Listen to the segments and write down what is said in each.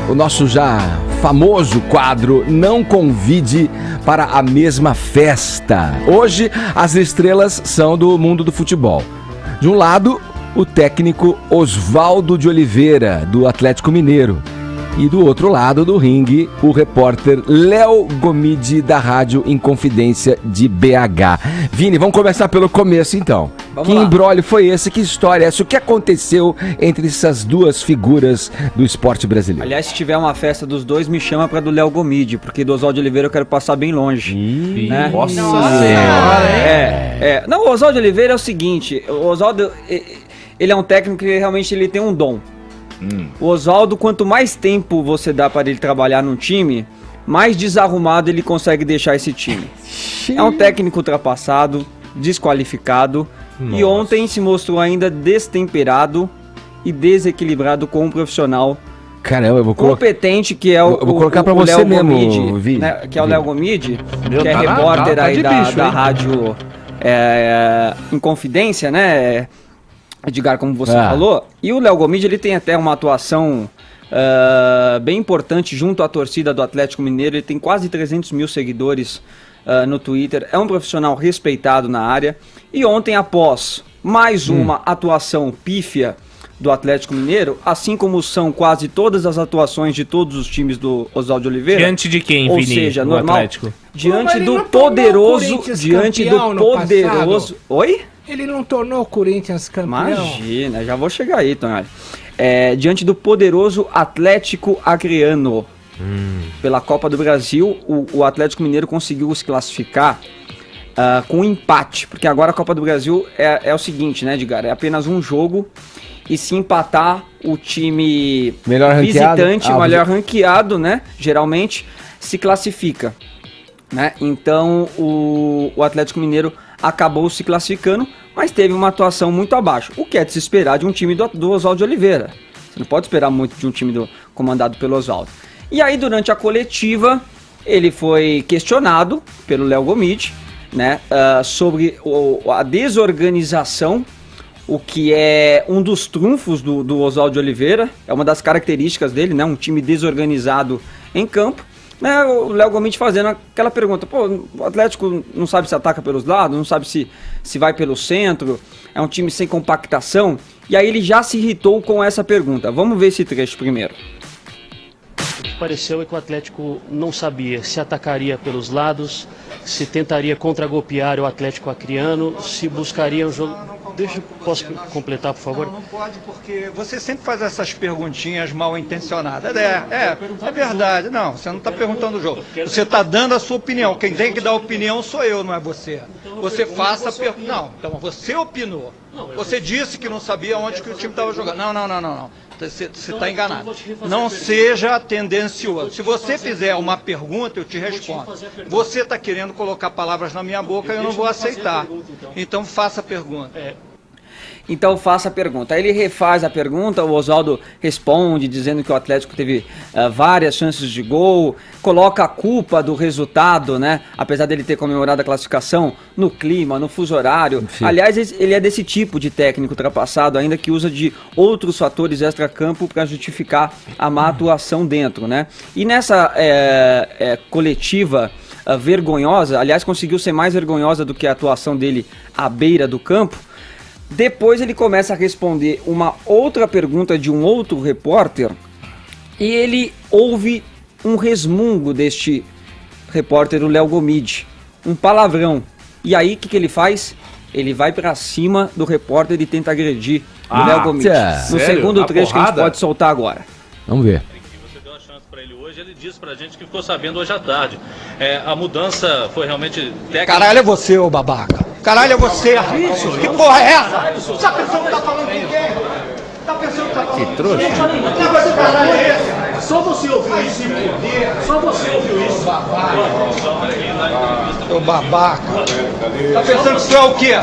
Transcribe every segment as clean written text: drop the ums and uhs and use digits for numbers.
o nosso já famoso quadro Não Convide para a Mesma Festa. Hoje, as estrelas são do mundo do futebol. De um lado, o técnico Oswaldo de Oliveira, do Atlético Mineiro. E do outro lado do ringue, o repórter Léo Gomide, da Rádio Inconfidência de BH. Vini, vamos começar pelo começo então. Que imbróglio foi esse? Que história é essa? O que aconteceu entre essas duas figuras do esporte brasileiro? Aliás, se tiver uma festa dos dois, me chama pra do Léo Gomide, porque do Oswaldo de Oliveira eu quero passar bem longe. Né? Nossa Senhora! Não, o Oswaldo de Oliveira é o seguinte, o Oswaldo, ele é um técnico que realmente ele tem um dom. O Oswaldo, quanto mais tempo você dá para ele trabalhar num time, mais desarrumado ele consegue deixar esse time. É um técnico ultrapassado, desqualificado. E ontem se mostrou ainda destemperado e desequilibrado com um profissional. Caramba, eu vou competente, que é eu vou colocar para você Léo mesmo, Gomide, né, que é o Léo Gomide, que é repórter aí da rádio Inconfidência, né, Edgar, como você falou. E o Léo Gomide, ele tem até uma atuação bem importante junto à torcida do Atlético Mineiro. Ele tem quase 300 mil seguidores no Twitter. É um profissional respeitado na área. E ontem, após mais uma atuação pífia do Atlético Mineiro, assim como são quase todas as atuações de todos os times do Oswaldo de Oliveira. Diante de quem, Vini? Ou seja, normal. Atlético? Diante do poderoso. Diante do poderoso. Oi? Ele não tornou o Corinthians campeão? Imagina, já vou chegar aí, Tonhali. Diante do poderoso Atlético Acreano. Pela Copa do Brasil, o Atlético Mineiro conseguiu se classificar com um empate. Porque agora a Copa do Brasil é o seguinte, né, Edgar? É apenas um jogo. E se empatar, o time melhor visitante, melhor ranqueado, né? Geralmente, se classifica. Né? Então, o Atlético Mineiro acabou se classificando, mas teve uma atuação muito abaixo. O que é de se esperar de um time do Oswaldo de Oliveira. Você não pode esperar muito de um time comandado pelo Oswaldo. E aí, durante a coletiva, ele foi questionado pelo Léo Gomide, né, sobre a desorganização, o que é um dos trunfos do Oswaldo de Oliveira, é uma das características dele, né, um time desorganizado em campo. Né, o Léo Gomide fazendo aquela pergunta, pô, o Atlético não sabe se ataca pelos lados, não sabe se vai pelo centro, é um time sem compactação, e aí ele já se irritou com essa pergunta. Vamos ver esse trecho primeiro. O que pareceu é que o Atlético não sabia se atacaria pelos lados, se tentaria contragolpear o Atlético Acreano, se buscaria um jogo... Posso completar, por favor? Não pode, porque você sempre faz essas perguntinhas mal intencionadas. É verdade. Não, você não está perguntando o jogo. Você está dando a sua opinião. Quem tem que dar opinião sou eu, não é você. Você faça a pergunta. Não, então você opinou. Você disse que não sabia onde que o time estava jogando. Não. Você está enganado. Não seja tendencioso. Se você fizer uma pergunta, eu te respondo. Você está querendo colocar palavras na minha boca e eu não vou aceitar. Então faça a pergunta. Então faça a pergunta. Aí ele refaz a pergunta, o Oswaldo responde dizendo que o Atlético teve várias chances de gol, coloca a culpa do resultado, né? Apesar dele ter comemorado a classificação, no clima, no fuso horário. Enfim. Aliás, ele é desse tipo de técnico ultrapassado, ainda que usa de outros fatores extra-campo para justificar a má atuação dentro, né? E nessa coletiva vergonhosa, aliás, conseguiu ser mais vergonhosa do que a atuação dele à beira do campo. Depois ele começa a responder uma outra pergunta de um outro repórter e ele ouve um resmungo deste repórter, o Léo Gomide, um palavrão. E aí o que ele faz? Ele vai pra cima do repórter e tenta agredir o Léo Gomide. No segundo trecho que a gente pode soltar agora. Vamos ver. Ele disse pra gente que ficou sabendo hoje à tarde. A mudança foi realmente técnica. Caralho, é você, ô babaca. Caralho, é você. Que porra é essa? Você tá pensando que tá falando com quem? Tá pensando que tá falando que trouxa? Que negócio de caralho é esse? Só você ouviu isso, Só você ouviu isso. Ô babaca. Tá pensando que tu é o quê?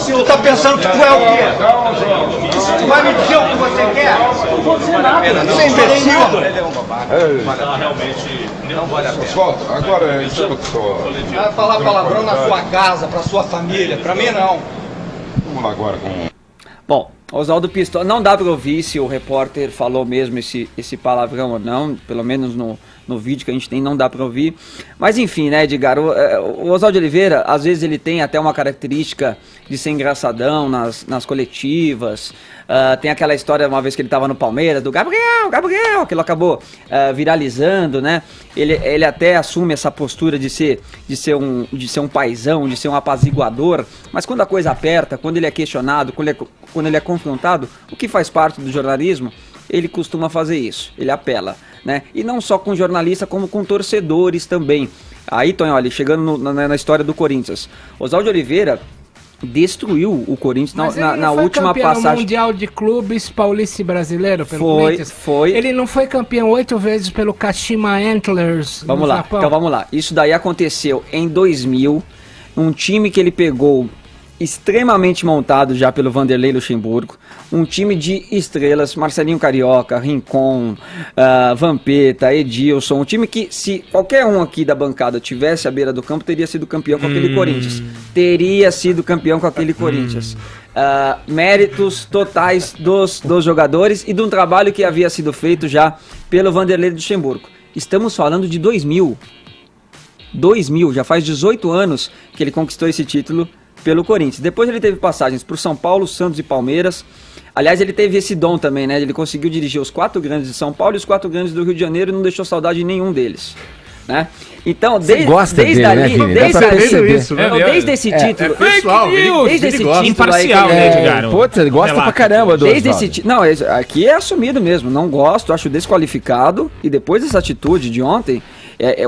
Tu tá pensando que tu é o quê? Tu vai me dizer o que você quer? Não vou dizer nada. Você é imbecil. Mas realmente não vale a pena. Agora é isso que eu tô... Vai falar palavrão na sua casa, pra sua família. Pra mim, não. Vamos lá agora com... Bom, Oswaldo Pistola, não dá pra ouvir se o repórter falou mesmo esse palavrão ou não, pelo menos no vídeo que a gente tem, não dá pra ouvir. Mas enfim, né, Edgar, o Oswaldo Oliveira, às vezes ele tem até uma característica de ser engraçadão nas coletivas. Tem aquela história, uma vez que ele tava no Palmeiras, do Gabriel, que ele acabou viralizando, né? Ele até assume essa postura de ser um paizão, de ser um apaziguador, mas quando a coisa aperta, quando ele é questionado, quando ele é confrontado, o que faz parte do jornalismo, ele costuma fazer isso, ele apela, né? E não só com jornalista, como com torcedores também. Aí, Tonholi, chegando na história do Corinthians, Oswaldo Oliveira destruiu o Corinthians na última passagem. Mundial de Clubes Paulista e Brasileiro pelo Corinthians. Foi. Ele não foi campeão 8 vezes pelo Kashima Antlers no Japão? Então vamos lá. Isso daí aconteceu em 2000, um time que ele pegou extremamente montado já pelo Vanderlei Luxemburgo, um time de estrelas, Marcelinho Carioca, Rincon, Vampeta, Edilson, um time que se qualquer um aqui da bancada tivesse à beira do campo, teria sido campeão com aquele Corinthians. Teria sido campeão com aquele Corinthians. Méritos totais dos jogadores e de um trabalho que havia sido feito já pelo Vanderlei Luxemburgo. Estamos falando de 2000, já faz 18 anos que ele conquistou esse título pelo Corinthians. Depois ele teve passagens para o São Paulo, Santos e Palmeiras. Aliás, ele teve esse dom também, né? Ele conseguiu dirigir os 4 grandes de São Paulo e os 4 grandes do Rio de Janeiro e não deixou saudade de nenhum deles, né? Então, desde esse título, desde esse título imparcial, né, Edgar? Putz, ele gosta pra caramba do desde esse não, aqui é assumido mesmo, não gosto, acho desqualificado, e depois dessa atitude de ontem,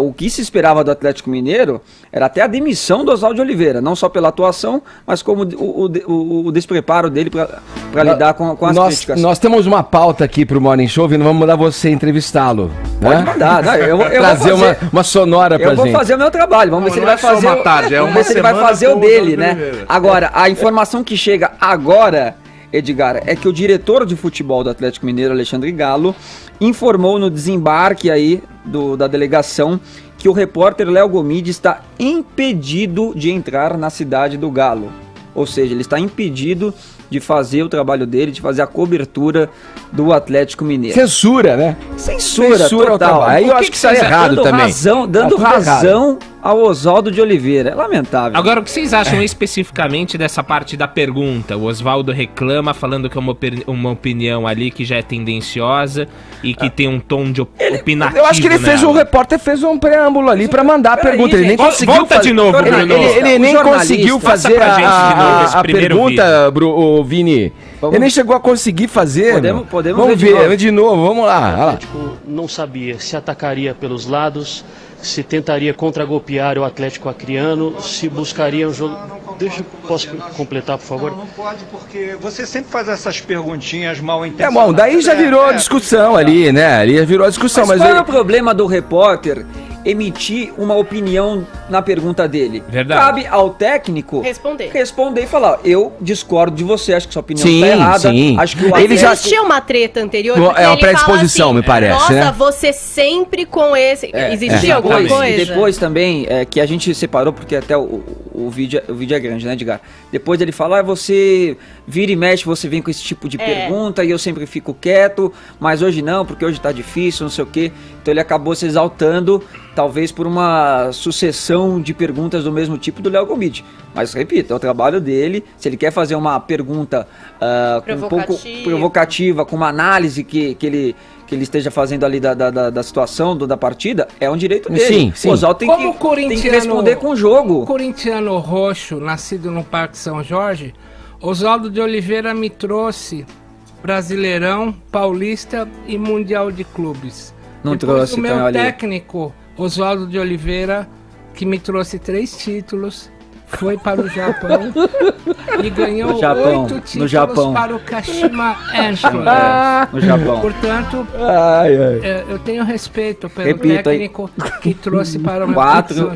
o que se esperava do Atlético Mineiro era até a demissão do Oswaldo Oliveira, não só pela atuação, mas como o despreparo dele para lidar com as críticas. Nós temos uma pauta aqui pro Morning Show, Vini, vamos mandar você entrevistá-lo. Pode mandar, né? Eu trazer vou fazer uma sonora pra gente. Eu vou fazer o meu trabalho, vamos ver se ele vai fazer ele vai fazer o dele, né? Agora, a informação que chega agora, Edgar, é que o diretor de futebol do Atlético Mineiro, Alexandre Galo, informou no desembarque aí da delegação que o repórter Léo Gomide está impedido de entrar na cidade do Galo. Ou seja, ele está impedido de fazer o trabalho dele, de fazer a cobertura do Atlético Mineiro. Censura, né? Censura total. Aí eu acho que isso é errado também. Dando razão ao Oswaldo de Oliveira. É lamentável. Agora, o que vocês acham especificamente dessa parte da pergunta? O Oswaldo reclama, falando que é uma opinião ali que já é tendenciosa e que tem um tom de opinativo. Eu acho que o repórter fez um preâmbulo ali pra mandar a pergunta. Ele nem conseguiu Volta de novo, Bruno. Ele nem conseguiu fazer a pergunta, Vini. Ele nem chegou a conseguir fazer. Podemos vamos ver de novo, vamos lá. O Atlético não sabia se atacaria pelos lados, se tentaria contragolpear o Atlético Acreano, se buscaria um jogo... Posso completar, por favor? Não pode, porque você sempre faz essas perguntinhas mal intencionadas. Bom, daí já virou discussão ali, né? Ali já virou a discussão. Mas qual é o problema do repórter emitir uma opinião na pergunta dele? Verdade. Cabe ao técnico responder e falar: eu discordo de você, acho que sua opinião está errada. Sim. Acho que ele já existia uma treta anterior. É uma predisposição, assim, me parece. Nossa, né? Você sempre com esse. Existia alguma coisa? Depois também, que a gente separou, porque até o vídeo é grande, né, Edgar? Depois ele fala: você vira e mexe, você vem com esse tipo de pergunta e eu sempre fico quieto, mas hoje não, porque hoje tá difícil, não sei o quê. Então ele acabou se exaltando, talvez por uma sucessão de perguntas do mesmo tipo do Léo Gomide. Mas, repito, é o trabalho dele. Se ele quer fazer uma pergunta um pouco provocativa, com uma análise que ele esteja fazendo ali da situação, da partida, é um direito dele. Sim. O Oswaldo tem que responder com o jogo. O corintiano roxo, nascido no Parque São Jorge, Oswaldo de Oliveira me trouxe Brasileirão, Paulista e Mundial de Clubes. Não Depois trouxe, o meu então, técnico, Oswaldo de Oliveira, que me trouxe 3 títulos, foi para o Japão e ganhou 8 títulos para o Kashima Antlers. No Japão. Portanto, eu tenho respeito pelo técnico que trouxe para o meu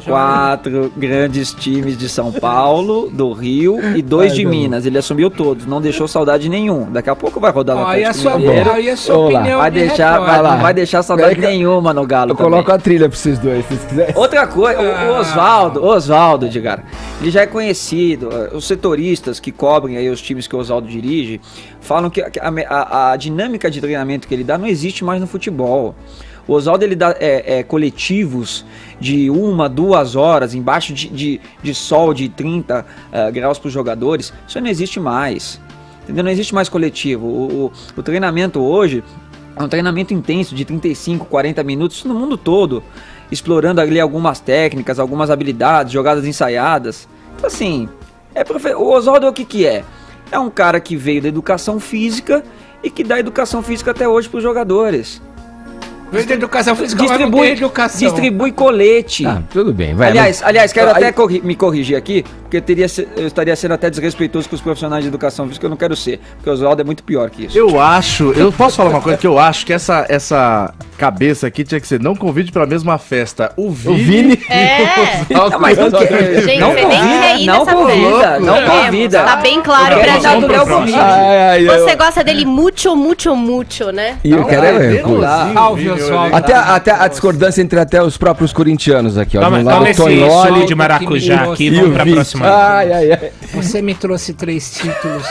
quatro grandes times de São Paulo, do Rio e 2 de Minas. Ele assumiu todos, não deixou saudade nenhum. Daqui a pouco vai rodar no Atlético Mineiro. Aí a sua opinião não vai deixar saudade nenhuma no Galo. Eu coloco a trilha para vocês dois, se vocês quiserem. Outra coisa, o Oswaldo, Edgar, ele já é conhecido, os setoristas comentaristas que cobrem aí os times que o Oswaldo dirige falam que a dinâmica de treinamento que ele dá não existe mais no futebol. O Oswaldo ele dá coletivos de 1, 2 horas embaixo de sol de 30 graus para os jogadores. Isso não existe mais. Entendeu? Não existe mais coletivo. O treinamento hoje é um treinamento intenso de 35, 40 minutos no mundo todo, explorando ali algumas técnicas, algumas habilidades, jogadas ensaiadas. Então assim, o Oswaldo o que é? É um cara que veio da educação física e que dá educação física até hoje para os jogadores. Educação física, distribui colete. Tudo bem, vai. Aliás, quero até me corrigir aqui, porque eu estaria sendo até desrespeitoso com os profissionais de educação física, eu não quero ser, porque o Oswaldo é muito pior que isso. Eu posso falar uma coisa que eu acho que essa cabeça aqui tinha que ser, não convide pra mesma festa o Vini. Não, mas não quer. Gente, Não convida. Tá bem claro pra gente. Você gosta dele mucho, né? E eu quero até a discordância entre até os próprios corintianos aqui, ó. Toma esse suco de maracujá aqui, vamos pra próxima. Você me trouxe 3 títulos.